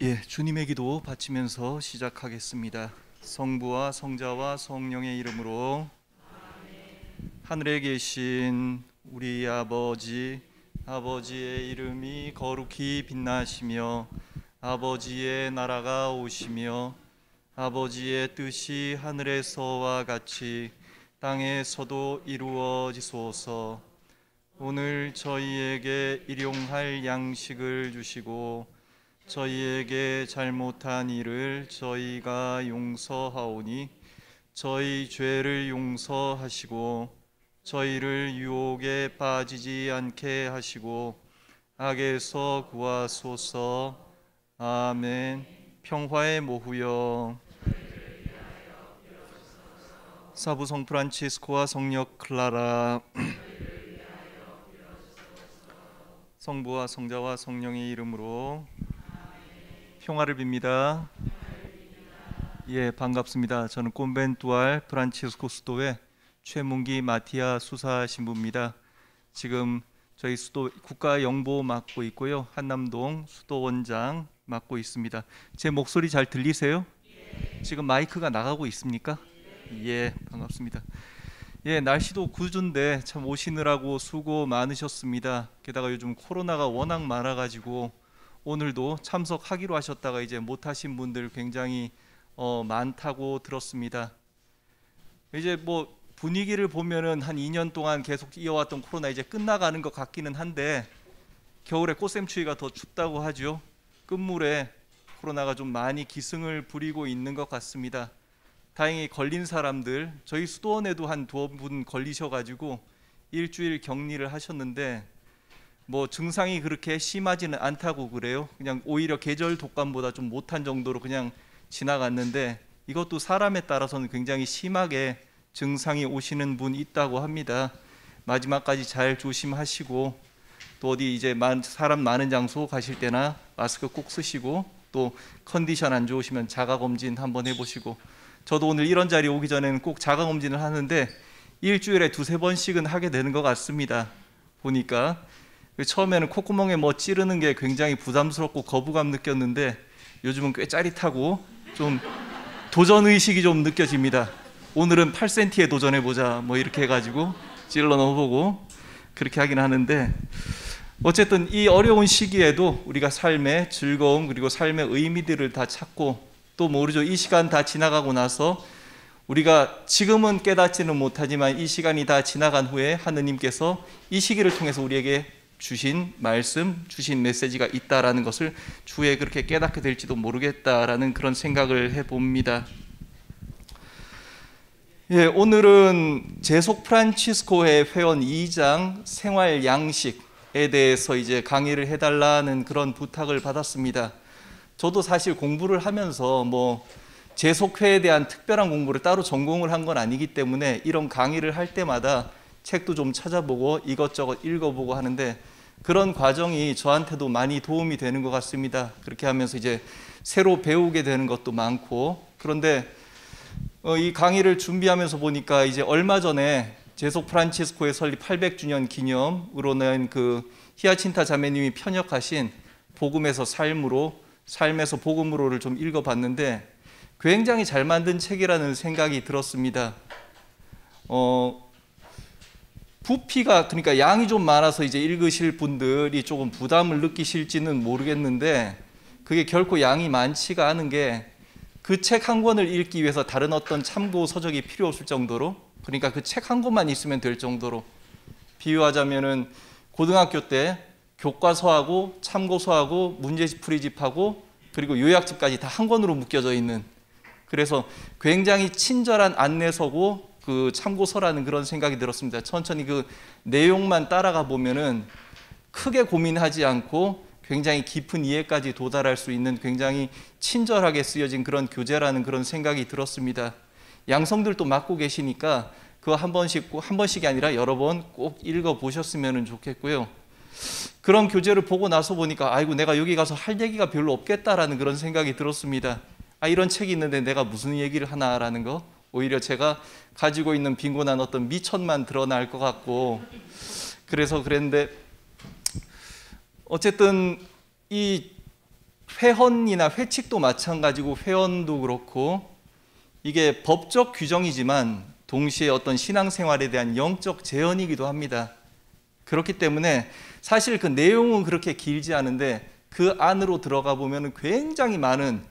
주님의 기도 바치면서 시작하겠습니다. 성부와 성자와 성령의 이름으로. 하늘에 계신 우리 아버지, 아버지의 이름이 거룩히 빛나시며 아버지의 나라가 오시며 아버지의 뜻이 하늘에서와 같이 땅에서도 이루어지소서. 오늘 저희에게 일용할 양식을 주시고 저희에게 잘못한 일을 저희가 용서하오니 저희 죄를 용서하시고 저희를 유혹에 빠지지 않게 하시고 악에서 구하소서. 아멘. 평화의 모후여. 사부 성 프란치스코와 성녀 클라라, 성부와 성자와 성령의 이름으로 평화를 빕니다. 반갑습니다. 저는 콘벤투알 프란치스코 수도회 최문기 마티아 수사 신부입니다. 지금 저희 수도 국가 영보 맡고 있고요. 한남동 수도원장 맡고 있습니다. 제 목소리 잘 들리세요? 지금 마이크가 나가고 있습니까? 반갑습니다. 날씨도 궂은데 참 오시느라고 수고 많으셨습니다. 게다가 요즘 코로나가 워낙 많아가지고 오늘도 참석하기로 하셨다가 이제 못하신 분들 굉장히 많다고 들었습니다. 이제 뭐 분위기를 보면은 한 2년 동안 계속 이어왔던 코로나 이제 끝나가는 것 같기는 한데 겨울에 꽃샘추위가 더 춥다고 하죠. 끝물에 코로나가 좀 많이 기승을 부리고 있는 것 같습니다. 다행히 걸린 사람들, 저희 수도원에도 한 2분 걸리셔가지고 일주일 격리를 하셨는데 뭐 증상이 그렇게 심하지는 않다고 그래요. 그냥 오히려 계절 독감보다 좀 못한 정도로 그냥 지나갔는데 이것도 사람에 따라서는 굉장히 심하게 증상이 오시는 분 있다고 합니다. 마지막까지 잘 조심하시고 또 어디 이제 사람 많은 장소 가실 때나 마스크 꼭 쓰시고 또 컨디션 안 좋으시면 자가검진 한번 해보시고, 저도 오늘 이런 자리에 오기 전에는 꼭 자가검진을 하는데 일주일에 2-3번씩은 하게 되는 것 같습니다. 보니까 처음에는 콧구멍에 뭐 찌르는 게 굉장히 부담스럽고 거부감 느꼈는데 요즘은 꽤 짜릿하고 좀 도전의식이 좀 느껴집니다. 오늘은 8cm에 도전해보자 뭐 이렇게 해가지고 찔러 넣어보고 그렇게 하긴 하는데, 어쨌든 이 어려운 시기에도 우리가 삶의 즐거움 그리고 삶의 의미들을 다 찾고 또 모르죠. 이 시간 다 지나가고 나서 우리가 지금은 깨닫지는 못하지만 이 시간이 다 지나간 후에 하느님께서 이 시기를 통해서 우리에게 주신 말씀, 주신 메시지가 있다라는 것을 주에 그렇게 깨닫게 될지도 모르겠다라는 그런 생각을 해봅니다. 오늘은 제속 프란치스코회 회원 2장 생활 양식에 대해서 이제 강의를 해달라는 그런 부탁을 받았습니다. 저도 사실 공부를 하면서 뭐 제속회에 대한 특별한 공부를 따로 전공을 한 건 아니기 때문에 이런 강의를 할 때마다 책도 좀 찾아보고 이것저것 읽어보고 하는데 그런 과정이 저한테도 많이 도움이 되는 것 같습니다. 그렇게 하면서 이제 새로 배우게 되는 것도 많고, 그런데 이 강의를 준비하면서 보니까 이제 얼마 전에 제속 프란치스코의 설립 800주년 기념으로 낸 그 히아친타 자매님이 편역하신 복음에서 삶으로, 삶에서 복음으로를 좀 읽어봤는데 굉장히 잘 만든 책이라는 생각이 들었습니다. 부피가, 그러니까 양이 좀 많아서 이제 읽으실 분들이 조금 부담을 느끼실지는 모르겠는데 그게 결코 양이 많지가 않은 게 그 책 한 권을 읽기 위해서 다른 어떤 참고 서적이 필요 없을 정도로, 그러니까 그 책 한 권만 있으면 될 정도로, 비유하자면은 고등학교 때 교과서하고 참고서하고 문제풀이집하고 그리고 요약집까지 다 한 권으로 묶여져 있는, 그래서 굉장히 친절한 안내서고 그 참고서라는 그런 생각이 들었습니다. 천천히 그 내용만 따라가 보면은 크게 고민하지 않고 굉장히 깊은 이해까지 도달할 수 있는 굉장히 친절하게 쓰여진 그런 교재라는 그런 생각이 들었습니다. 양성들도 맡고 계시니까 그거 한 번씩이 아니라 여러 번 꼭 읽어보셨으면 좋겠고요. 그런 교재를 보고 나서 보니까 아이고 내가 여기 가서 할 얘기가 별로 없겠다라는 그런 생각이 들었습니다. 이런 책이 있는데 내가 무슨 얘기를 하나라는 거, 오히려 제가 가지고 있는 빈곤한 어떤 미천만 드러날 것 같고 그래서 그랬는데, 어쨌든 이 회헌이나 회칙도 마찬가지고 회원도 그렇고 이게 법적 규정이지만 동시에 어떤 신앙생활에 대한 영적 제언이기도 합니다. 그렇기 때문에 사실 그 내용은 그렇게 길지 않은데 그 안으로 들어가 보면 굉장히 많은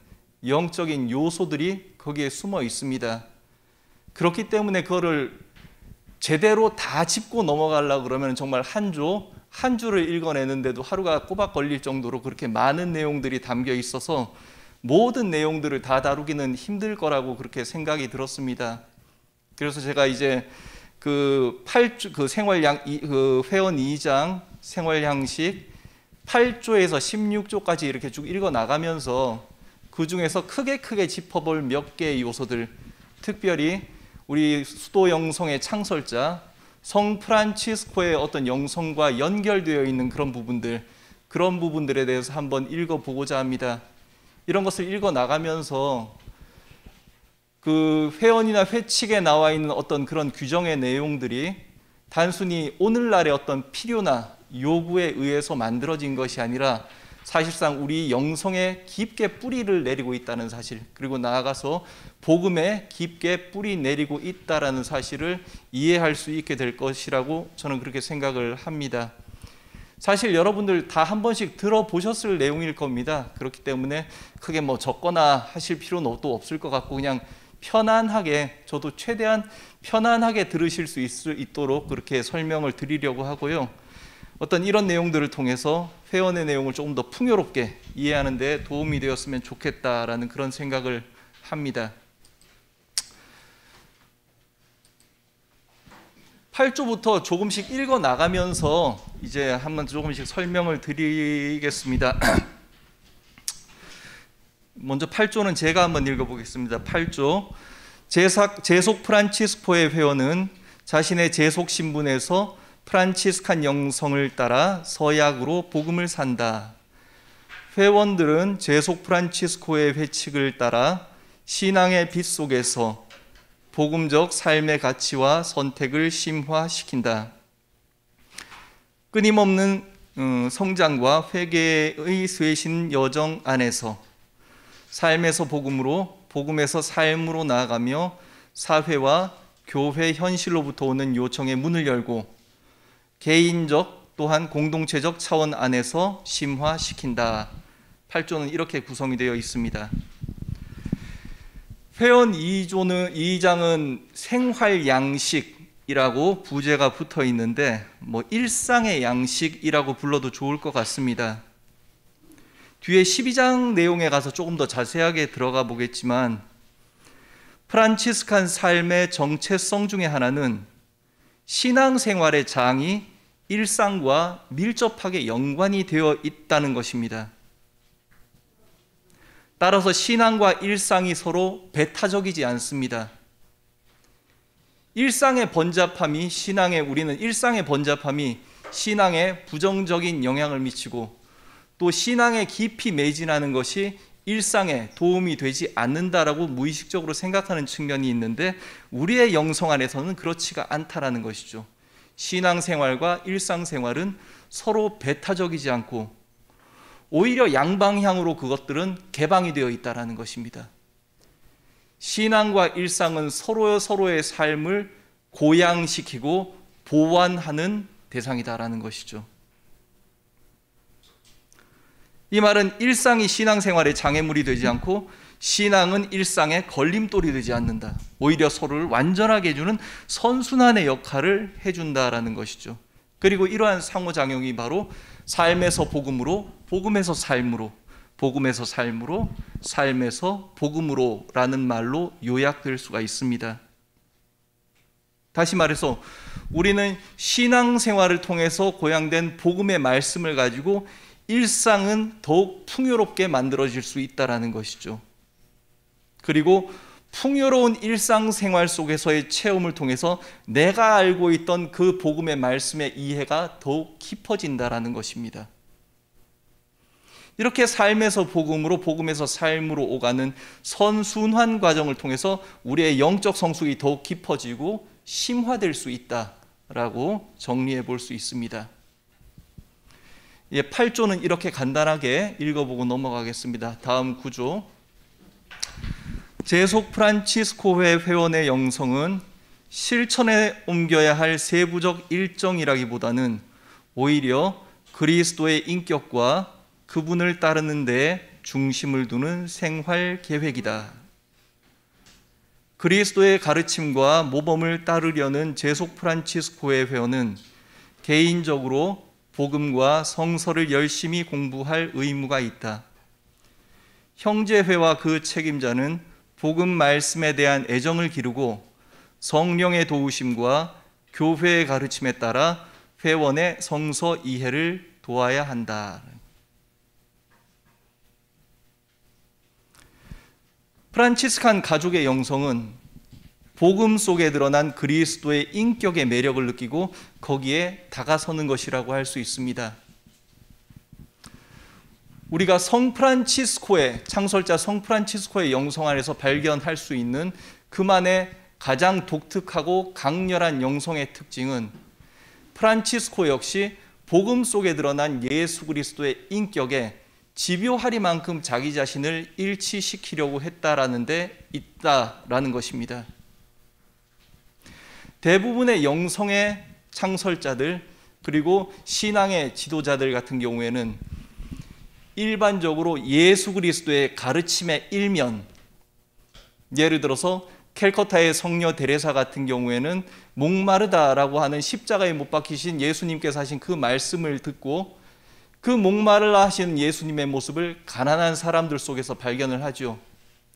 영적인 요소들이 거기에 숨어 있습니다. 그렇기 때문에 그거를 제대로 다 짚고 넘어가려고 그러면 정말 한 주를 읽어내는데도 하루가 꼬박 걸릴 정도로 그렇게 많은 내용들이 담겨 있어서 모든 내용들을 다 다루기는 힘들 거라고 그렇게 생각이 들었습니다. 그래서 제가 이제 그 회원 2장 생활양식 8조에서 16조까지 이렇게 쭉 읽어 나가면서 그 중에서 크게 짚어볼 몇 개의 요소들, 특별히 우리 수도 영성의 창설자 성 프란치스코의 어떤 영성과 연결되어 있는 그런 부분들에 대해서 한번 읽어보고자 합니다. 이런 것을 읽어 나가면서 그 회원이나 회칙에 나와 있는 어떤 그런 규정의 내용들이 단순히 오늘날의 어떤 필요나 요구에 의해서 만들어진 것이 아니라 사실상 우리 영성에 깊게 뿌리를 내리고 있다는 사실, 그리고 나아가서 복음에 깊게 뿌리 내리고 있다라는 사실을 이해할 수 있게 될 것이라고 저는 그렇게 생각을 합니다. 사실 여러분들 다 한 번씩 들어보셨을 내용일 겁니다. 그렇기 때문에 크게 뭐 적거나 하실 필요는 또 없을 것 같고 그냥 편안하게, 저도 최대한 편안하게 들으실 수 있도록 그렇게 설명을 드리려고 하고요. 어떤 이런 내용들을 통해서 회원의 내용을 조금 더 풍요롭게 이해하는 데 도움이 되었으면 좋겠다라는 그런 생각을 합니다. 8조부터 조금씩 읽어 나가면서 이제 한번 조금씩 설명을 드리겠습니다. 먼저 8조는 제가 한번 읽어보겠습니다. 8조. 제속 프란치스코의 회원은 자신의 제속 신분에서 프란치스칸 영성을 따라 서약으로 복음을 산다. 회원들은 제속 프란치스코의 회칙을 따라 신앙의 빛 속에서 복음적 삶의 가치와 선택을 심화시킨다. 끊임없는 성장과 회개의 쇄신 여정 안에서 삶에서 복음으로, 복음에서 삶으로 나아가며 사회와 교회 현실로부터 오는 요청에 문을 열고 개인적 또한 공동체적 차원 안에서 심화시킨다. 8조는 이렇게 구성이 되어 있습니다. 회원 2장은 생활 양식이라고 부제가 붙어 있는데 일상의 양식이라고 불러도 좋을 것 같습니다. 뒤에 12장 내용에 가서 조금 더 자세하게 들어가 보겠지만 프란치스칸 삶의 정체성 중에 하나는 신앙생활의 장이 일상과 밀접하게 연관이 되어 있다는 것입니다. 따라서 신앙과 일상이 서로 배타적이지 않습니다. 일상의 번잡함이 신앙에 부정적인 영향을 미치고 또 신앙에 깊이 매진하는 것이 일상에 도움이 되지 않는다라고 무의식적으로 생각하는 측면이 있는데 우리의 영성 안에서는 그렇지가 않다라는 것이죠. 신앙생활과 일상생활은 서로 배타적이지 않고 오히려 양방향으로 그것들은 개방이 되어 있다는 것입니다. 신앙과 일상은 서로의 삶을 고양시키고 보완하는 대상이다라는 것이죠. 이 말은 일상이 신앙생활의 장애물이 되지 않고 신앙은 일상의 걸림돌이 되지 않는다. 오히려 서로를 완전하게 해주는 선순환의 역할을 해준다라는 것이죠. 그리고 이러한 상호작용이 바로 삶에서 복음으로, 복음에서 삶으로, 복음에서 삶으로, 삶에서 복음으로 라는 말로 요약될 수가 있습니다. 다시 말해서 우리는 신앙생활을 통해서 고양된 복음의 말씀을 가지고 일상은 더욱 풍요롭게 만들어질 수 있다는 것이죠. 그리고 풍요로운 일상생활 속에서의 체험을 통해서 내가 알고 있던 그 복음의 말씀의 이해가 더욱 깊어진다는 것입니다. 이렇게 삶에서 복음으로, 복음에서 삶으로 오가는 선순환 과정을 통해서 우리의 영적 성숙이 더욱 깊어지고 심화될 수 있다라고 정리해 볼 수 있습니다. 8조는 이렇게 간단하게 읽어보고 넘어가겠습니다. 다음 구조. 제속 프란치스코회 회원의 영성은 실천에 옮겨야 할 세부적 일정이라기보다는 오히려 그리스도의 인격과 그분을 따르는 데 중심을 두는 생활 계획이다. 그리스도의 가르침과 모범을 따르려는 제속 프란치스코의 회원은 개인적으로 복음과 성서를 열심히 공부할 의무가 있다. 형제회와 그 책임자는 복음 말씀에 대한 애정을 기르고 성령의 도우심과 교회의 가르침에 따라 회원의 성서 이해를 도와야 한다. 프란치스칸 가족의 영성은 복음 속에 드러난 그리스도의 인격의 매력을 느끼고 거기에 다가서는 것이라고 할 수 있습니다. 우리가 성프란치스코의 창설자 성프란치스코의 영성 안에서 발견할 수 있는 그만의 가장 독특하고 강렬한 영성의 특징은 프란치스코 역시 복음 속에 드러난 예수 그리스도의 인격에 집요하리만큼 자기 자신을 일치시키려고 했다라는 데 있다라는 것입니다. 대부분의 영성의 창설자들 그리고 신앙의 지도자들 같은 경우에는 일반적으로 예수 그리스도의 가르침의 일면, 예를 들어서 캘커타의 성녀 데레사 같은 경우에는 목마르다라고 하는 십자가에 못 박히신 예수님께서 하신 그 말씀을 듣고 그 목마르다 하시는 예수님의 모습을 가난한 사람들 속에서 발견을 하죠.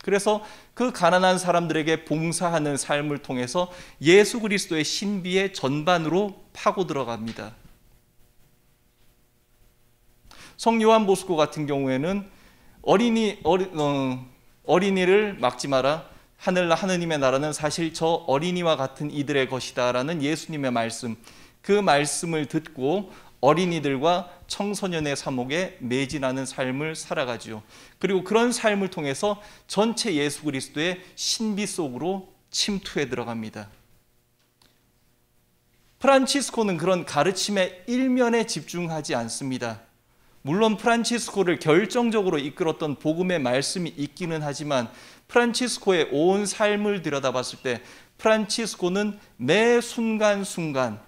그래서 그 가난한 사람들에게 봉사하는 삶을 통해서 예수 그리스도의 신비의 전반으로 파고 들어갑니다. 성 요한 보스코 같은 경우에는 어린이를 막지 마라. 하느님의 나라는 사실 저 어린이와 같은 이들의 것이다 라는 예수님의 말씀, 그 말씀을 듣고 어린이들과 청소년의 사목에 매진하는 삶을 살아가지요. 그리고 그런 삶을 통해서 전체 예수 그리스도의 신비 속으로 침투해 들어갑니다. 프란치스코는 그런 가르침의 일면에 집중하지 않습니다. 물론 프란치스코를 결정적으로 이끌었던 복음의 말씀이 있기는 하지만 프란치스코의 온 삶을 들여다봤을 때 프란치스코는 매 순간순간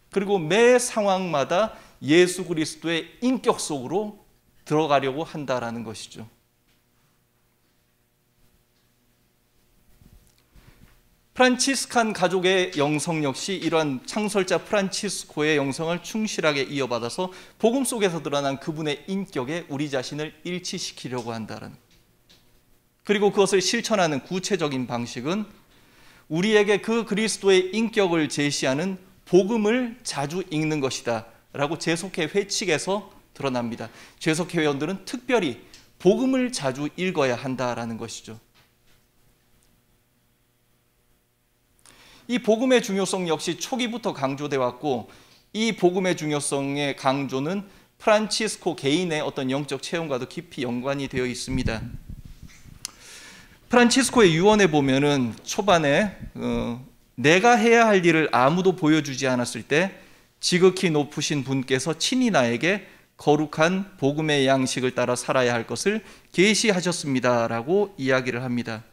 그리고 매 상황마다 예수 그리스도의 인격 속으로 들어가려고 한다라는 것이죠. 프란치스칸 가족의 영성 역시 이러한 창설자 프란치스코의 영성을 충실하게 이어받아서 복음 속에서 드러난 그분의 인격에 우리 자신을 일치시키려고 한다는, 그리고 그것을 실천하는 구체적인 방식은 우리에게 그 그리스도의 인격을 제시하는 복음을 자주 읽는 것이다 라고 제속회 회칙에서 드러납니다. 제속회 회원들은 특별히 복음을 자주 읽어야 한다라는 것이죠. 이 복음의 중요성 역시 초기부터 강조되어 왔고, 이 복음의 중요성의 강조는 프란치스코 개인의 어떤 영적 체험과도 깊이 연관이 되어 있습니다. 프란치스코의 유언에 보면은 초반에 내가 해야 할 일을 아무도 보여주지 않았을 때 지극히 높으신 분께서 친히 나에게 거룩한 복음의 양식을 따라 살아야 할 것을 계시하셨습니다 라고 이야기를 합니다.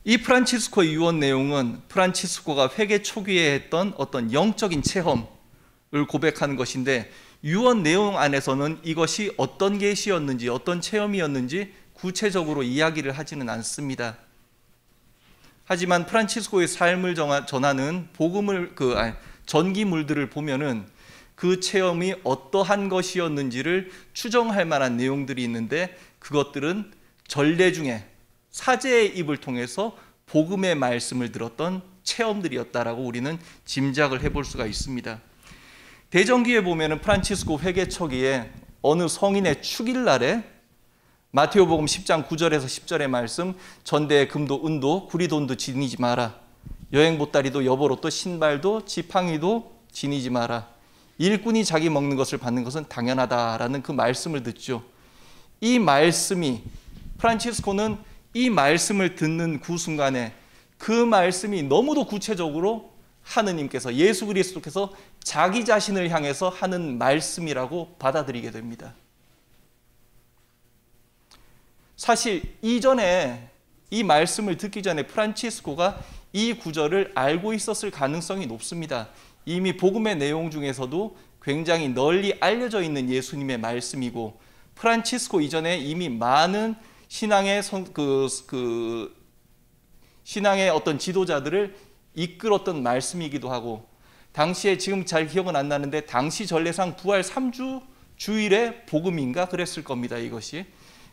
이 프란치스코의 유언 내용은 프란치스코가 회개 초기에 했던 어떤 영적인 체험을 고백하는 것인데, 유언 내용 안에서는 이것이 어떤 계시였는지 어떤 체험이었는지 구체적으로 이야기를 하지는 않습니다. 하지만 프란치스코의 삶을 전하는 전기물들을 보면은 그 체험이 어떠한 것이었는지를 추정할 만한 내용들이 있는데, 그것들은 전례 중에 사제의 입을 통해서 복음의 말씀을 들었던 체험들이었다라고 우리는 짐작을 해볼 수가 있습니다. 대전기에 보면은 프란치스코 회개 초기에 어느 성인의 축일날에 마테오복음 10장 9절에서 10절의 말씀, 전대에 금도 은도 구리돈도 지니지 마라, 여행 보따리도 여보로또 신발도 지팡이도 지니지 마라, 일꾼이 자기 먹는 것을 받는 것은 당연하다라는 그 말씀을 듣죠. 이 말씀이, 프란치스코는 이 말씀을 듣는 그 순간에 그 말씀이 너무도 구체적으로 하느님께서, 예수 그리스도께서 자기 자신을 향해서 하는 말씀이라고 받아들이게 됩니다. 사실 이전에 이 말씀을 듣기 전에 프란치스코가 이 구절을 알고 있었을 가능성이 높습니다. 이미 복음의 내용 중에서도 굉장히 널리 알려져 있는 예수님의 말씀이고, 프란치스코 이전에 이미 많은 신앙의 어떤 지도자들을 이끌었던 말씀이기도 하고, 당시에 지금 잘 기억은 안 나는데 당시 전례상 부활 3주 주일의 복음인가 그랬을 겁니다. 이것이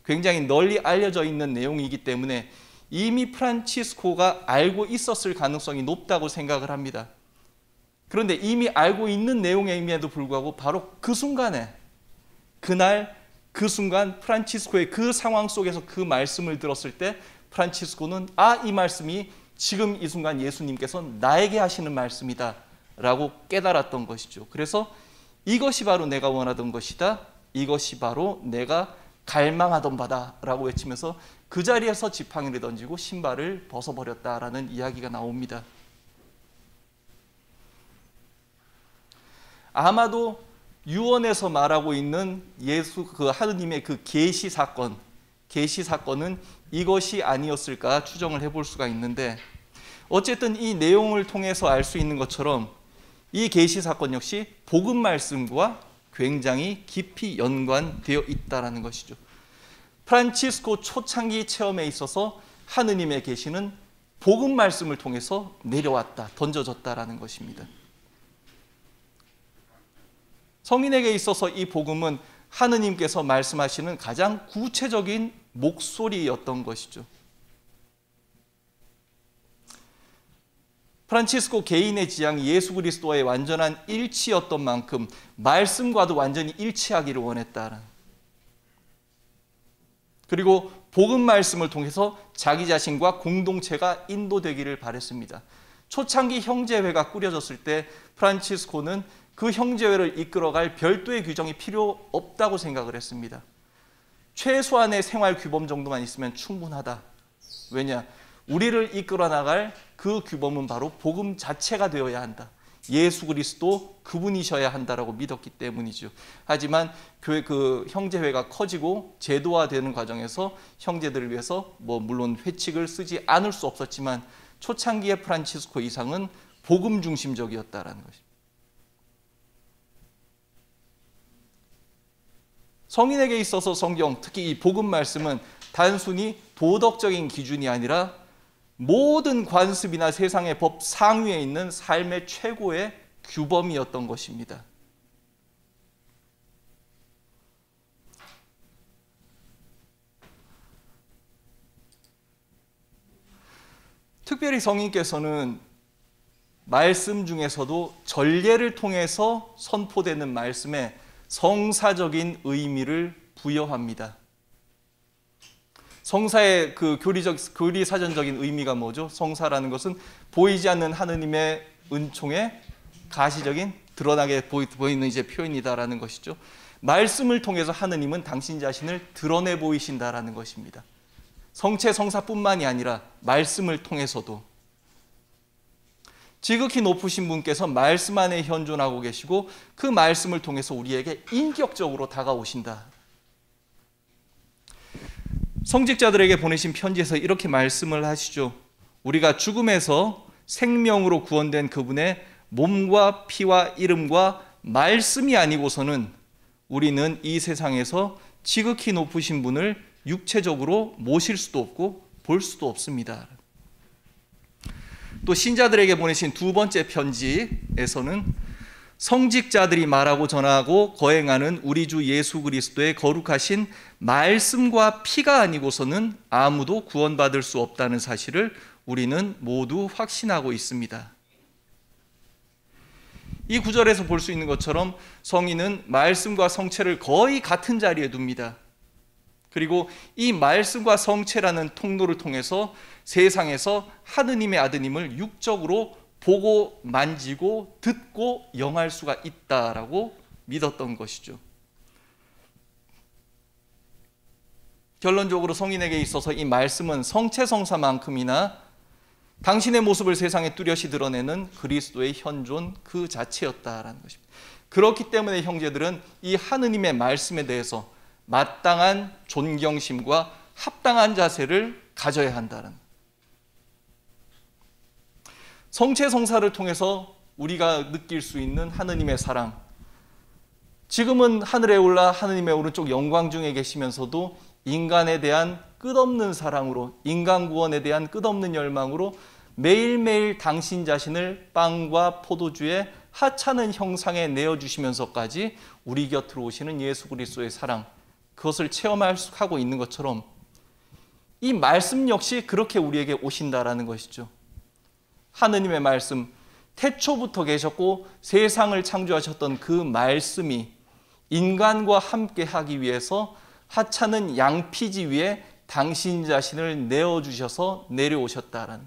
굉장히 널리 알려져 있는 내용이기 때문에 이미 프란치스코가 알고 있었을 가능성이 높다고 생각을 합니다. 그런데 이미 알고 있는 내용임에도 불구하고 바로 그 순간에, 그날 그 순간 프란치스코의 그 상황 속에서 그 말씀을 들었을 때 프란치스코는 이 말씀이 지금 이 순간 예수님께서 나에게 하시는 말씀이다 라고 깨달았던 것이죠. 그래서 이것이 바로 내가 원하던 것이다, 이것이 바로 내가 갈망하던 바다 라고 외치면서 그 자리에서 지팡이를 던지고 신발을 벗어버렸다라는 이야기가 나옵니다. 아마도 유언에서 말하고 있는 하느님의 그 계시 사건은 이것이 아니었을까 추정을 해볼 수가 있는데, 어쨌든 이 내용을 통해서 알 수 있는 것처럼 이 계시 사건 역시 복음 말씀과 굉장히 깊이 연관되어 있다라는 것이죠. 프란치스코 초창기 체험에 있어서 하느님의 계시는 복음 말씀을 통해서 내려왔다, 던져졌다라는 것입니다. 성인에게 있어서 이 복음은 하느님께서 말씀하시는 가장 구체적인 목소리였던 것이죠. 프란치스코 개인의 지향이 예수 그리스도와의 완전한 일치였던 만큼 말씀과도 완전히 일치하기를 원했다라는, 그리고 복음 말씀을 통해서 자기 자신과 공동체가 인도되기를 바랬습니다. 초창기 형제회가 꾸려졌을 때 프란치스코는 그 형제회를 이끌어갈 별도의 규정이 필요 없다고 생각을 했습니다. 최소한의 생활 규범 정도만 있으면 충분하다. 왜냐? 우리를 이끌어 나갈 그 규범은 바로 복음 자체가 되어야 한다. 예수 그리스도 그분이셔야 한다라고 믿었기 때문이죠. 하지만 교회 그 형제회가 커지고 제도화되는 과정에서 형제들을 위해서 물론 회칙을 쓰지 않을 수 없었지만 초창기의 프란치스코 이상은 복음 중심적이었다라는 것입니다. 성인에게 있어서 성경, 특히 이 복음 말씀은 단순히 도덕적인 기준이 아니라 모든 관습이나 세상의 법 상위에 있는 삶의 최고의 규범이었던 것입니다. 특별히 성인께서는 말씀 중에서도 전례를 통해서 선포되는 말씀에 성사적인 의미를 부여합니다. 성사의 그 교리사전적인 의미가 뭐죠? 성사라는 것은 보이지 않는 하느님의 은총의 가시적인 드러나게 보이는 이제 표현이다라는 것이죠. 말씀을 통해서 하느님은 당신 자신을 드러내 보이신다라는 것입니다. 성체 성사뿐만이 아니라 말씀을 통해서도 지극히 높으신 분께서 말씀 안에 현존하고 계시고 그 말씀을 통해서 우리에게 인격적으로 다가오신다. 성직자들에게 보내신 편지에서 이렇게 말씀을 하시죠. 우리가 죽음에서 생명으로 구원된 그분의 몸과 피와 이름과 말씀이 아니고서는 우리는 이 세상에서 지극히 높으신 분을 육체적으로 모실 수도 없고 볼 수도 없습니다. 또 신자들에게 보내신 두 번째 편지에서는 성직자들이 말하고 전하고 거행하는 우리 주 예수 그리스도의 거룩하신 말씀과 피가 아니고서는 아무도 구원받을 수 없다는 사실을 우리는 모두 확신하고 있습니다. 이 구절에서 볼 수 있는 것처럼 성인은 말씀과 성체를 거의 같은 자리에 둡니다. 그리고 이 말씀과 성체라는 통로를 통해서 세상에서 하느님의 아드님을 육적으로 보고 만지고 듣고 영할 수가 있다라고 믿었던 것이죠. 결론적으로 성인에게 있어서 이 말씀은 성체성사만큼이나 당신의 모습을 세상에 뚜렷이 드러내는 그리스도의 현존 그 자체였다라는 것입니다. 그렇기 때문에 형제들은 이 하느님의 말씀에 대해서 마땅한 존경심과 합당한 자세를 가져야 한다는, 성체성사를 통해서 우리가 느낄 수 있는 하느님의 사랑, 지금은 하늘에 올라 하느님의 오른쪽 영광 중에 계시면서도 인간에 대한 끝없는 사랑으로, 인간 구원에 대한 끝없는 열망으로 매일매일 당신 자신을 빵과 포도주의 하찮은 형상에 내어주시면서까지 우리 곁으로 오시는 예수 그리스도의 사랑, 그것을 체험하고 있는 것처럼 이 말씀 역시 그렇게 우리에게 오신다라는 것이죠. 하느님의 말씀, 태초부터 계셨고 세상을 창조하셨던 그 말씀이 인간과 함께 하기 위해서 하찮은 양피지 위에 당신 자신을 내어주셔서 내려오셨다라는,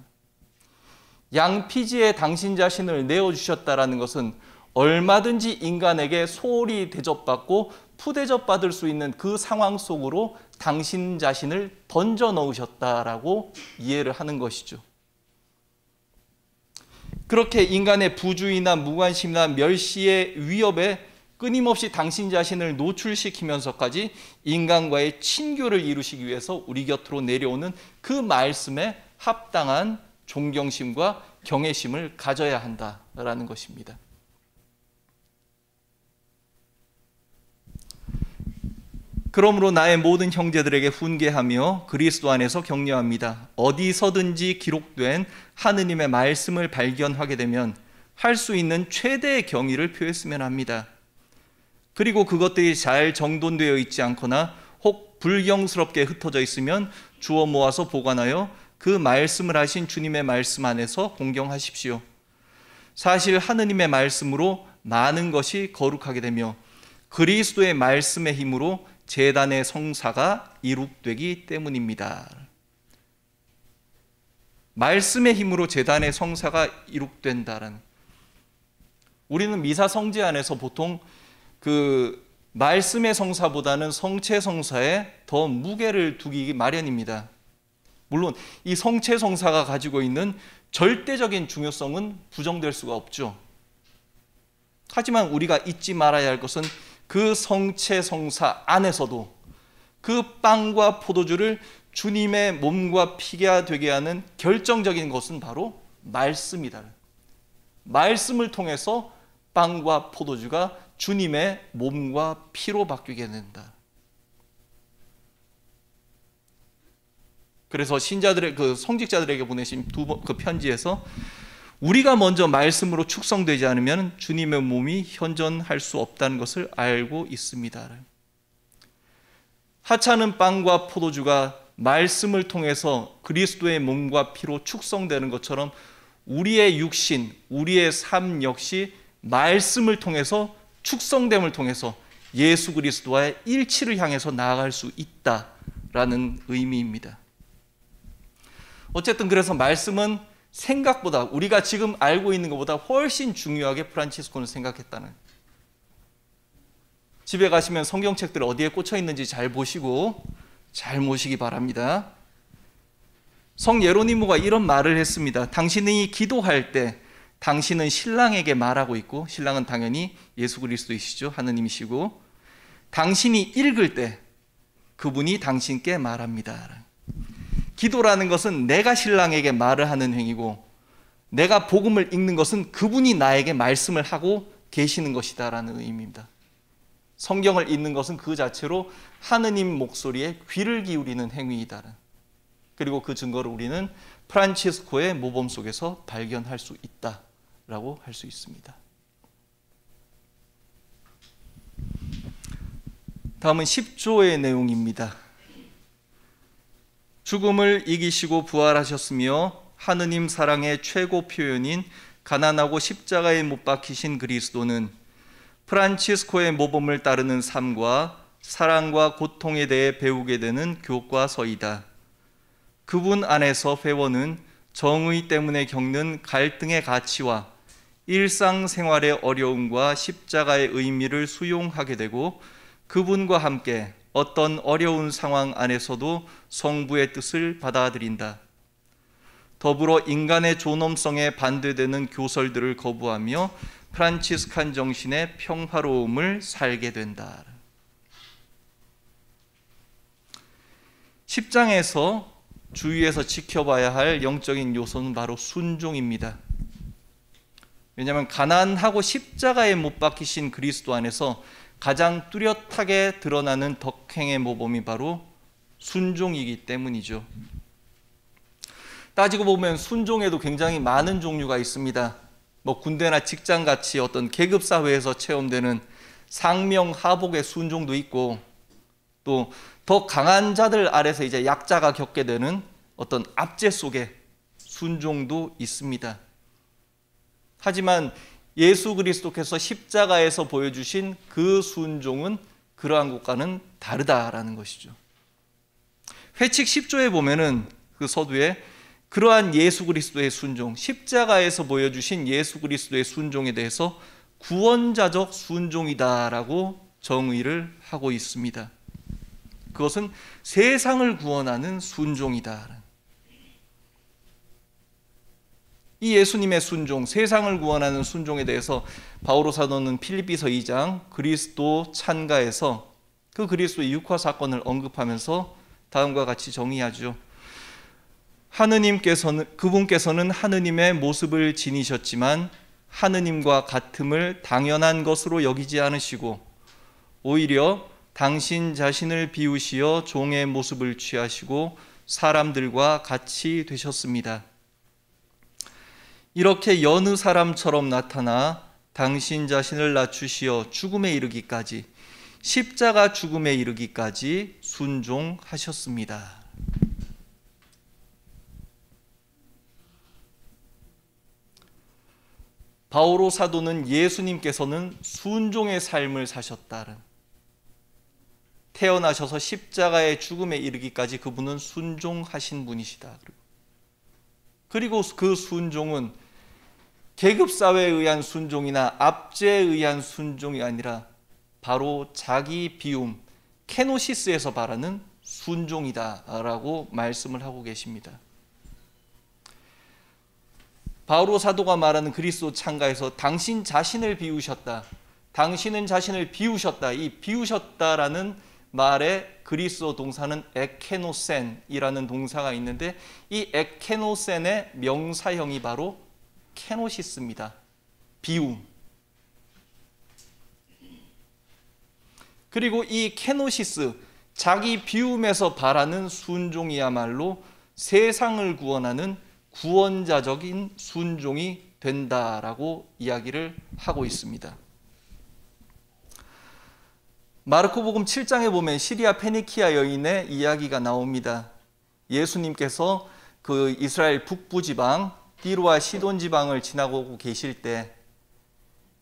양피지에 당신 자신을 내어주셨다라는 것은 얼마든지 인간에게 소홀히 대접받고 푸대접받을 수 있는 그 상황 속으로 당신 자신을 던져 넣으셨다라고 이해를 하는 것이죠. 그렇게 인간의 부주의나 무관심이나 멸시의 위협에 끊임없이 당신 자신을 노출시키면서까지 인간과의 친교를 이루시기 위해서 우리 곁으로 내려오는 그 말씀에 합당한 존경심과 경외심을 가져야 한다라는 것입니다. 그러므로 나의 모든 형제들에게 훈계하며 그리스도 안에서 격려합니다. 어디서든지 기록된 하느님의 말씀을 발견하게 되면 할 수 있는 최대의 경의를 표했으면 합니다. 그리고 그것들이 잘 정돈되어 있지 않거나 혹 불경스럽게 흩어져 있으면 주워 모아서 보관하여 그 말씀을 하신 주님의 말씀 안에서 공경하십시오. 사실 하느님의 말씀으로 많은 것이 거룩하게 되며 그리스도의 말씀의 힘으로 제단의 성사가 이룩되기 때문입니다. 말씀의 힘으로 제단의 성사가 이룩된다는, 우리는 미사 성제 안에서 보통 그 말씀의 성사보다는 성체 성사에 더 무게를 두기 마련입니다. 물론 이 성체 성사가 가지고 있는 절대적인 중요성은 부정될 수가 없죠. 하지만 우리가 잊지 말아야 할 것은 그 성체 성사 안에서도 그 빵과 포도주를 주님의 몸과 피가 되게 하는 결정적인 것은 바로 말씀이다. 말씀을 통해서 빵과 포도주가 주님의 몸과 피로 바뀌게 된다. 그래서 신자들의 그 성직자들에게 보내신 그 편지에서 우리가 먼저 말씀으로 축성되지 않으면 주님의 몸이 현존할 수 없다는 것을 알고 있습니다. 하찮은 빵과 포도주가 말씀을 통해서 그리스도의 몸과 피로 축성되는 것처럼 우리의 육신, 우리의 삶 역시 말씀을 통해서 축성됨을 통해서 예수 그리스도와의 일치를 향해서 나아갈 수 있다라는 의미입니다. 어쨌든 그래서 말씀은 생각보다, 우리가 지금 알고 있는 것보다 훨씬 중요하게 프란치스코는 생각했다는, 집에 가시면 성경책들 어디에 꽂혀 있는지 잘 보시고 잘 모시기 바랍니다. 성 예로니모가 이런 말을 했습니다. 당신이 기도할 때 당신은 신랑에게 말하고 있고, 신랑은 당연히 예수 그리스도이시죠. 하느님이시고, 당신이 읽을 때 그분이 당신께 말합니다. 기도라는 것은 내가 신랑에게 말을 하는 행위고, 내가 복음을 읽는 것은 그분이 나에게 말씀을 하고 계시는 것이다라는 의미입니다. 성경을 읽는 것은 그 자체로 하느님 목소리에 귀를 기울이는 행위이다. 그리고 그 증거를 우리는 프란치스코의 모범 속에서 발견할 수 있다라고 할 수 있습니다. 다음은 10조의 내용입니다. 죽음을 이기시고 부활하셨으며 하느님 사랑의 최고 표현인 가난하고 십자가에 못 박히신 그리스도는 프란치스코의 모범을 따르는 삶과 사랑과 고통에 대해 배우게 되는 교과서이다. 그분 안에서 회원은 정의 때문에 겪는 갈등의 가치와 일상생활의 어려움과 십자가의 의미를 수용하게 되고, 그분과 함께 어떤 어려운 상황 안에서도 성부의 뜻을 받아들인다. 더불어 인간의 존엄성에 반대되는 교설들을 거부하며 프란치스칸 정신의 평화로움을 살게 된다. 10장에서 주위에서 지켜봐야 할 영적인 요소는 바로 순종입니다. 왜냐하면 가난하고 십자가에 못 박히신 그리스도 안에서 가장 뚜렷하게 드러나는 덕행의 모범이 바로 순종이기 때문이죠. 따지고 보면 순종에도 굉장히 많은 종류가 있습니다. 군대나 직장같이 어떤 계급사회에서 체험되는 상명하복의 순종도 있고, 또 더 강한 자들 아래서 이제 약자가 겪게 되는 어떤 압제 속의 순종도 있습니다. 하지만 예수 그리스도께서 십자가에서 보여주신 그 순종은 그러한 것과는 다르다라는 것이죠. 회칙 10조에 보면은 그 서두에 그러한 예수 그리스도의 순종, 십자가에서 보여주신 예수 그리스도의 순종에 대해서 구원자적 순종이다라고 정의를 하고 있습니다. 그것은 세상을 구원하는 순종이다. 이 예수님의 순종, 세상을 구원하는 순종에 대해서 바오로 사도는 필립비서 2장 그리스도 찬가에서 그 그리스도의 육화 사건을 언급하면서 다음과 같이 정의하죠. 그분께서는 하느님의 모습을 지니셨지만 하느님과 같음을 당연한 것으로 여기지 않으시고 오히려 당신 자신을 비우시어 종의 모습을 취하시고 사람들과 같이 되셨습니다. 이렇게 여느 사람처럼 나타나 당신 자신을 낮추시어 죽음에 이르기까지, 십자가 죽음에 이르기까지 순종하셨습니다. 바오로 사도는 예수님께서는 순종의 삶을 사셨다는, 태어나셔서 십자가의 죽음에 이르기까지 그분은 순종하신 분이시다. 그리고 그 순종은 계급사회에 의한 순종이나 압제에 의한 순종이 아니라 바로 자기 비움, 케노시스에서 말하는 순종이다라고 말씀을 하고 계십니다. 바오로 사도가 말하는 그리스도 창가에서 당신 자신을 비우셨다, 당신은 자신을 비우셨다, 이 비우셨다라는 말에 그리스도 동사는 에케노센이라는 동사가 있는데 이 에케노센의 명사형이 바로 케노시스입니다. 비움. 그리고 이 케노시스, 자기 비움에서 바라는 순종이야말로 세상을 구원하는 구원자적인 순종이 된다라고 이야기를 하고 있습니다. 마르코복음 7장에 보면 시리아 페니키아 여인의 이야기가 나옵니다. 예수님께서 그 이스라엘 북부 지방 디로와 시돈 지방을 지나고 계실 때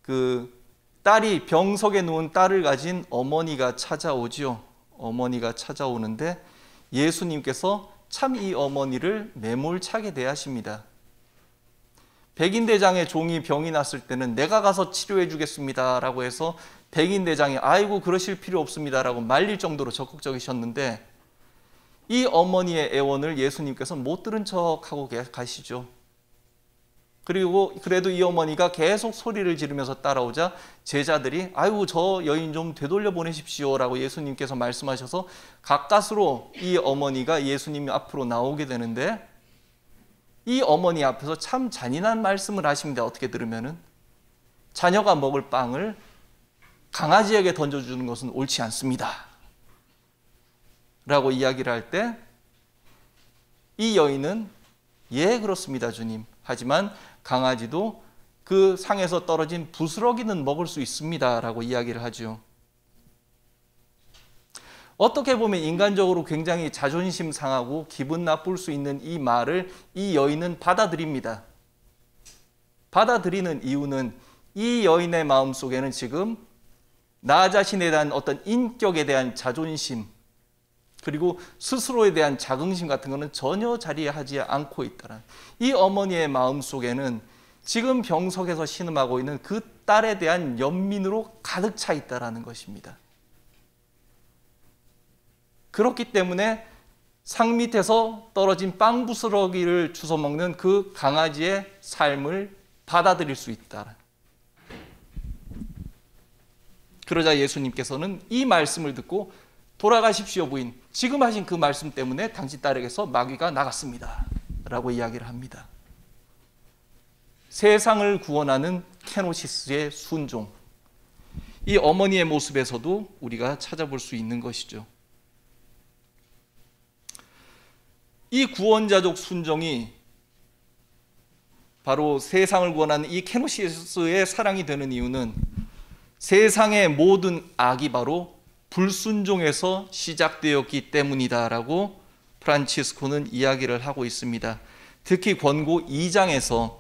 그 딸이 병석에 누운 딸을 가진 어머니가 찾아오지요. 어머니가 찾아오는데 예수님께서 참 이 어머니를 매몰차게 대하십니다. 백인대장의 종이 병이 났을 때는 내가 가서 치료해 주겠습니다 라고 해서 백인대장이 아이고 그러실 필요 없습니다 라고 말릴 정도로 적극적이셨는데 이 어머니의 애원을 예수님께서 못 들은 척하고 가시죠. 그리고 그래도 이 어머니가 계속 소리를 지르면서 따라오자 제자들이 아이고 저 여인 좀 되돌려 보내십시오 라고 예수님께서 말씀하셔서 가까스로 이 어머니가 예수님 앞으로 나오게 되는데 이 어머니 앞에서 참 잔인한 말씀을 하십니다. 어떻게 들으면은 자녀가 먹을 빵을 강아지에게 던져주는 것은 옳지 않습니다 라고 이야기를 할 때 이 여인은 예 그렇습니다 주님, 하지만 강아지도 그 상에서 떨어진 부스러기는 먹을 수 있습니다 라고 이야기를 하죠. 어떻게 보면 인간적으로 굉장히 자존심 상하고 기분 나쁠 수 있는 이 말을 이 여인은 받아들입니다. 받아들이는 이유는 이 여인의 마음속에는 지금 나 자신에 대한 어떤 인격에 대한 자존심 그리고 스스로에 대한 자긍심 같은 것은 전혀 자리하지 않고 있다는, 이 어머니의 마음속에는 지금 병석에서 신음하고 있는 그 딸에 대한 연민으로 가득 차 있다는 것입니다. 그렇기 때문에 상 밑에서 떨어진 빵 부스러기를 주워 먹는 그 강아지의 삶을 받아들일 수 있다. 그러자 예수님께서는 이 말씀을 듣고 돌아가십시오 부인, 지금 하신 그 말씀 때문에 당신 딸에게서 마귀가 나갔습니다 라고 이야기를 합니다. 세상을 구원하는 케노시스의 순종, 이 어머니의 모습에서도 우리가 찾아볼 수 있는 것이죠. 이 구원자적 순종이 바로 세상을 구원하는 이 케노시스의 사랑이 되는 이유는 세상의 모든 악이 바로 불순종에서 시작되었기 때문이다라고 프란치스코는 이야기를 하고 있습니다. 특히 권고 2장에서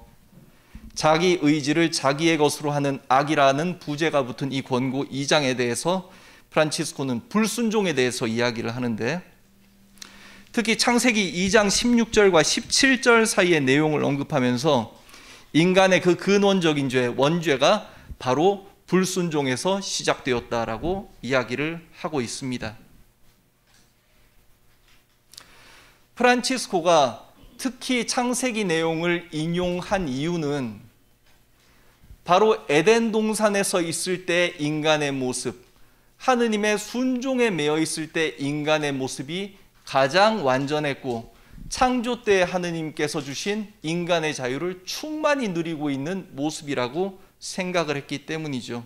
자기 의지를 자기의 것으로 하는 악이라는 부제가 붙은 이 권고 2장에 대해서 프란치스코는 불순종에 대해서 이야기를 하는데, 특히 창세기 2장 16절과 17절 사이의 내용을 언급하면서 인간의 그 근원적인 죄, 원죄가 바로 불순종에서 시작되었다라고 이야기를 하고 있습니다. 프란치스코가 특히 창세기 내용을 인용한 이유는 바로 에덴 동산에서 있을 때 인간의 모습, 하느님의 순종에 매여 있을 때 인간의 모습이 가장 완전했고 창조 때 하느님께서 주신 인간의 자유를 충만히 누리고 있는 모습이라고 생각을 했기 때문이죠.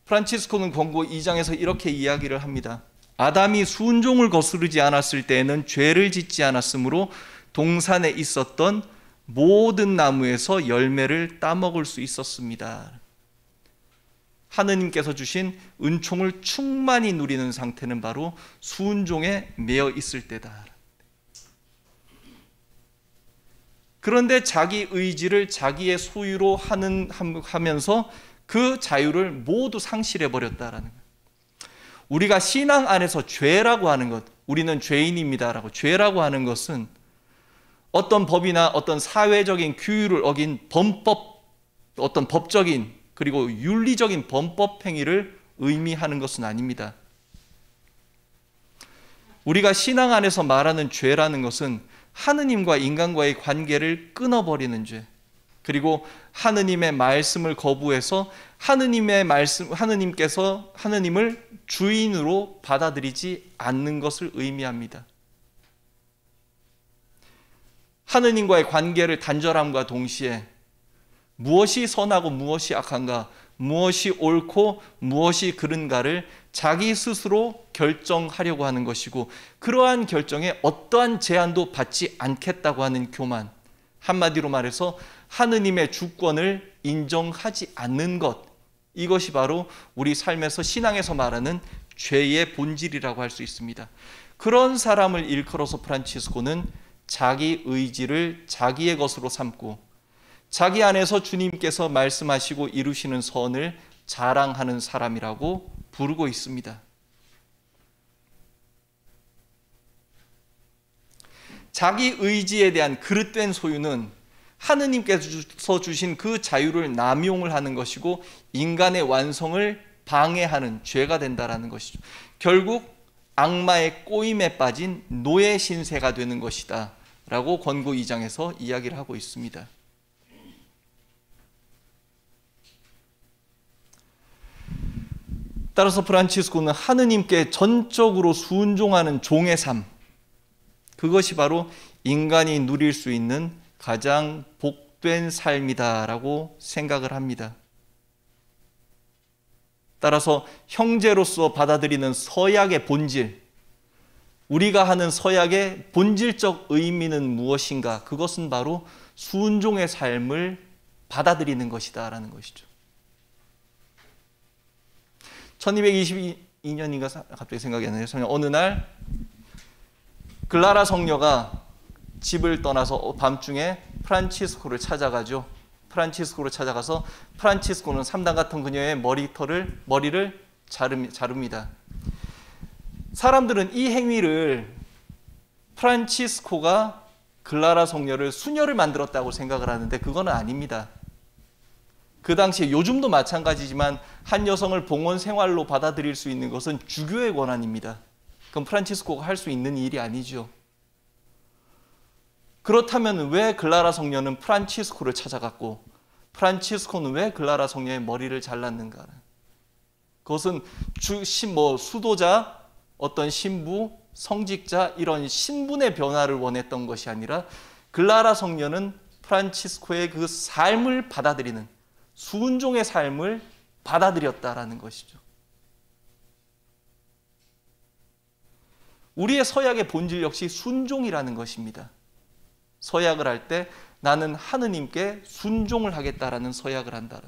프란치스코는 권고 2장에서 이렇게 이야기를 합니다. 아담이 순종을 거스르지 않았을 때에는 죄를 짓지 않았으므로 동산에 있었던 모든 나무에서 열매를 따먹을 수 있었습니다. 하느님께서 주신 은총을 충만히 누리는 상태는 바로 순종에 매여 있을 때다. 그런데 자기 의지를 자기의 소유로 하면서 그 자유를 모두 상실해 버렸다라는 거예요. 우리가 신앙 안에서 죄라고 하는 것, 우리는 죄인입니다라고 죄라고 하는 것은 어떤 법이나 어떤 사회적인 규율을 어긴 범법, 어떤 법적인 그리고 윤리적인 범법 행위를 의미하는 것은 아닙니다. 우리가 신앙 안에서 말하는 죄라는 것은 하느님과 인간과의 관계를 끊어버리는 죄, 그리고 하느님의 말씀을 거부해서 하느님께서 하느님을 주인으로 받아들이지 않는 것을 의미합니다. 하느님과의 관계를 단절함과 동시에 무엇이 선하고 무엇이 악한가, 무엇이 옳고 무엇이 그른가를 자기 스스로 결정하려고 하는 것이고, 그러한 결정에 어떠한 제한도 받지 않겠다고 하는 교만, 한마디로 말해서 하느님의 주권을 인정하지 않는 것, 이것이 바로 우리 삶에서 신앙에서 말하는 죄의 본질이라고 할 수 있습니다. 그런 사람을 일컬어서 프란치스코는 자기 의지를 자기의 것으로 삼고 자기 안에서 주님께서 말씀하시고 이루시는 선을 자랑하는 사람이라고 부르고 있습니다. 자기 의지에 대한 그릇된 소유는 하느님께서 주신 그 자유를 남용을 하는 것이고 인간의 완성을 방해하는 죄가 된다라는 것이죠. 결국 악마의 꼬임에 빠진 노예 신세가 되는 것이다 라고 권고 2장에서 이야기를 하고 있습니다. 따라서 프란치스코는 하느님께 전적으로 순종하는 종의 삶, 그것이 바로 인간이 누릴 수 있는 가장 복된 삶이다라고 생각을 합니다. 따라서 형제로서 받아들이는 서약의 본질, 우리가 하는 서약의 본질적 의미는 무엇인가? 그것은 바로 순종의 삶을 받아들이는 것이다 라는 것이죠. 1222년인가 갑자기 생각이 안 나요. 어느 날 글라라 성녀가 집을 떠나서 밤중에 프란치스코를 찾아가죠. 프란치스코를 찾아가서 프란치스코는 삼단 같은 그녀의 머리를 자릅니다. 사람들은 이 행위를 프란치스코가 글라라 성녀를 수녀를 만들었다고 생각을 하는데 그건 아닙니다. 그 당시에 요즘도 마찬가지지만 한 여성을 봉헌 생활로 받아들일 수 있는 것은 주교의 권한입니다. 그럼 프란치스코가 할 수 있는 일이 아니죠. 그렇다면 왜 글라라 성녀는 프란치스코를 찾아갔고 프란치스코는 왜 글라라 성녀의 머리를 잘랐는가? 그것은 수도자, 어떤 신부, 성직자 이런 신분의 변화를 원했던 것이 아니라 글라라 성녀는 프란치스코의 그 삶을 받아들이는 순종의 삶을 받아들였다라는 것이죠. 우리의 서약의 본질 역시 순종이라는 것입니다. 서약을 할 때 나는 하느님께 순종을 하겠다라는 서약을 한다는.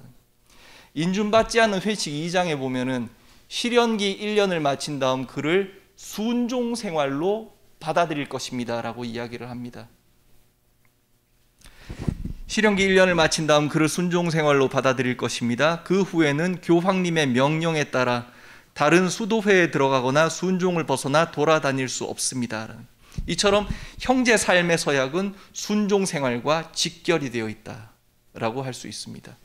인준받지 않은 회칙 2장에 보면은 실현기 1년을 마친 다음 그를 순종 생활로 받아들일 것입니다라고 이야기를 합니다. 실현기 1년을 마친 다음 그를 순종 생활로 받아들일 것입니다. 그 후에는 교황님의 명령에 따라 다른 수도회에 들어가거나 순종을 벗어나 돌아다닐 수 없습니다. 이처럼 형제 삶의 서약은 순종 생활과 직결이 되어 있다라고 할 수 있습니다.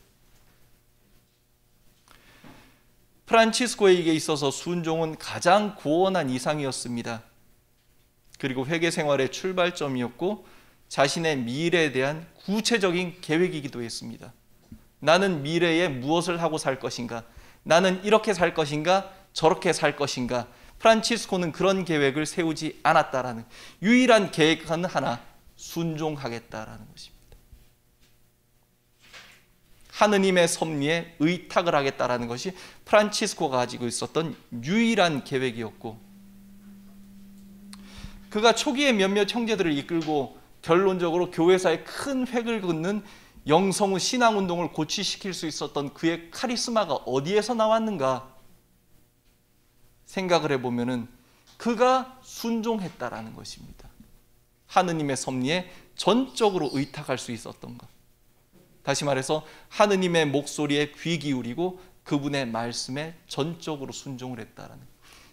프란치스코에게 있어서 순종은 가장 고원한 이상이었습니다. 그리고 회개 생활의 출발점이었고 자신의 미래에 대한 구체적인 계획이기도 했습니다. 나는 미래에 무엇을 하고 살 것인가? 나는 이렇게 살 것인가? 저렇게 살 것인가? 프란치스코는 그런 계획을 세우지 않았다라는 유일한 계획은 하나, 순종하겠다라는 것입니다. 하느님의 섭리에 의탁을 하겠다라는 것이 프란치스코가 가지고 있었던 유일한 계획이었고, 그가 초기에 몇몇 형제들을 이끌고 결론적으로 교회사에 큰 획을 긋는 영성우 신앙운동을 고취시킬 수 있었던 그의 카리스마가 어디에서 나왔는가 생각을 해보면은 그가 순종했다라는 것입니다. 하느님의 섭리에 전적으로 의탁할 수 있었던 것. 다시 말해서 하느님의 목소리에 귀 기울이고 그분의 말씀에 전적으로 순종을 했다라는 것.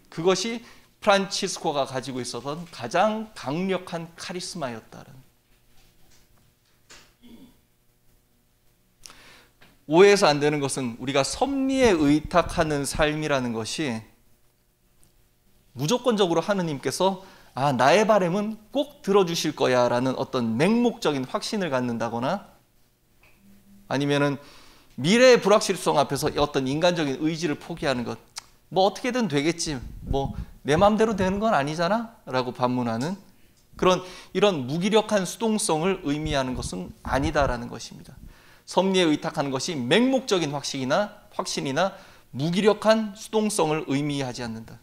그것이 프란치스코가 가지고 있었던 가장 강력한 카리스마였다라는 것. 오해해서 안 되는 것은 우리가 섭리에 의탁하는 삶이라는 것이 무조건적으로 하느님께서 나의 바람은 꼭 들어주실 거야 라는 어떤 맹목적인 확신을 갖는다거나 아니면은 미래의 불확실성 앞에서 어떤 인간적인 의지를 포기하는 것, 뭐 어떻게든 되겠지, 뭐 내 마음대로 되는 건 아니잖아 라고 반문하는 이런 무기력한 수동성을 의미하는 것은 아니다라는 것입니다. 섭리에 의탁하는 것이 맹목적인 확신이나 무기력한 수동성을 의미하지 않는다.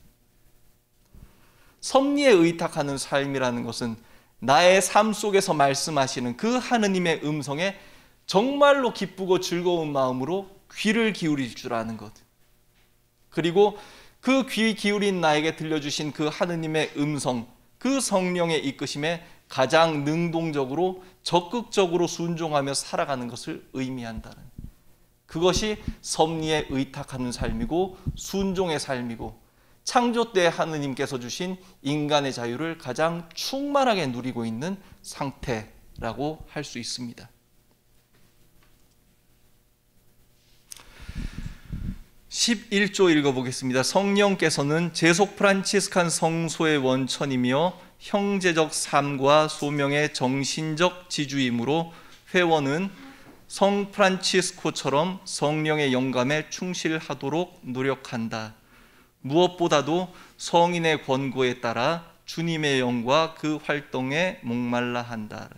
섭리에 의탁하는 삶이라는 것은 나의 삶 속에서 말씀하시는 그 하느님의 음성에 정말로 기쁘고 즐거운 마음으로 귀를 기울일 줄 아는 것, 그리고 그 귀 기울인 나에게 들려주신 그 하느님의 음성, 그 성령의 이끄심에 가장 능동적으로 적극적으로 순종하며 살아가는 것을 의미한다는, 그것이 섭리에 의탁하는 삶이고 순종의 삶이고 창조 때 하느님께서 주신 인간의 자유를 가장 충만하게 누리고 있는 상태라고 할 수 있습니다. 11조 읽어보겠습니다. 성령께서는 제속 프란치스칸 성소의 원천이며 형제적 삶과 소명의 정신적 지주이므로 회원은 성 프란치스코처럼 성령의 영감에 충실하도록 노력한다. 무엇보다도 성인의 권고에 따라 주님의 영과 그 활동에 목말라 한다.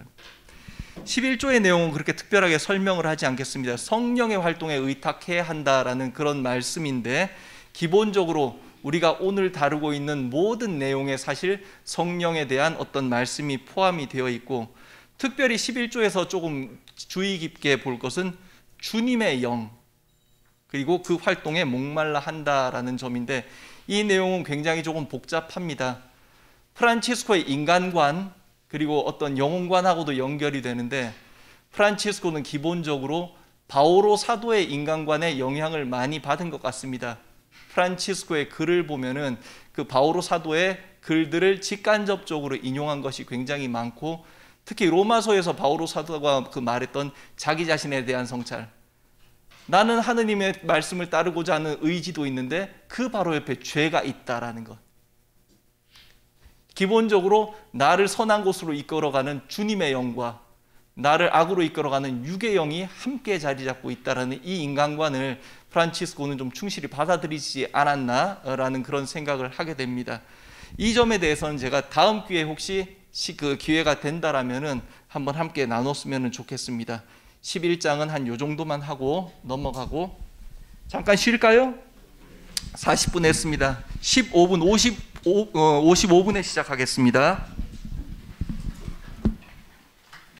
11조의 내용은 그렇게 특별하게 설명을 하지 않겠습니다. 성령의 활동에 의탁해야 한다라는 그런 말씀인데, 기본적으로 우리가 오늘 다루고 있는 모든 내용에 사실 성령에 대한 어떤 말씀이 포함이 되어 있고, 특별히 11조에서 조금 주의 깊게 볼 것은 주님의 영, 그리고 그 활동에 목말라 한다라는 점인데, 이 내용은 굉장히 조금 복잡합니다. 프란치스코의 인간관 그리고 어떤 영혼관하고도 연결이 되는데, 프란치스코는 기본적으로 바오로 사도의 인간관에 영향을 많이 받은 것 같습니다. 프란치스코의 글을 보면은 그 바오로 사도의 글들을 직간접적으로 인용한 것이 굉장히 많고, 특히 로마서에서 바오로 사도가 말했던 자기 자신에 대한 성찰, 나는 하느님의 말씀을 따르고자 하는 의지도 있는데 그 바로 옆에 죄가 있다라는 것. 기본적으로 나를 선한 곳으로 이끌어가는 주님의 영과 나를 악으로 이끌어가는 육의 영이 함께 자리 잡고 있다는 이 인간관을 프란치스코는 좀 충실히 받아들이지 않았나라는 그런 생각을 하게 됩니다. 이 점에 대해서는 제가 다음 기회에 혹시 그 기회가 된다라면은 한번 함께 나눴으면 좋겠습니다. 11장은 한 요 정도만 하고 넘어가고 잠깐 쉴까요? 40분 했습니다. 15분 55분에 시작하겠습니다.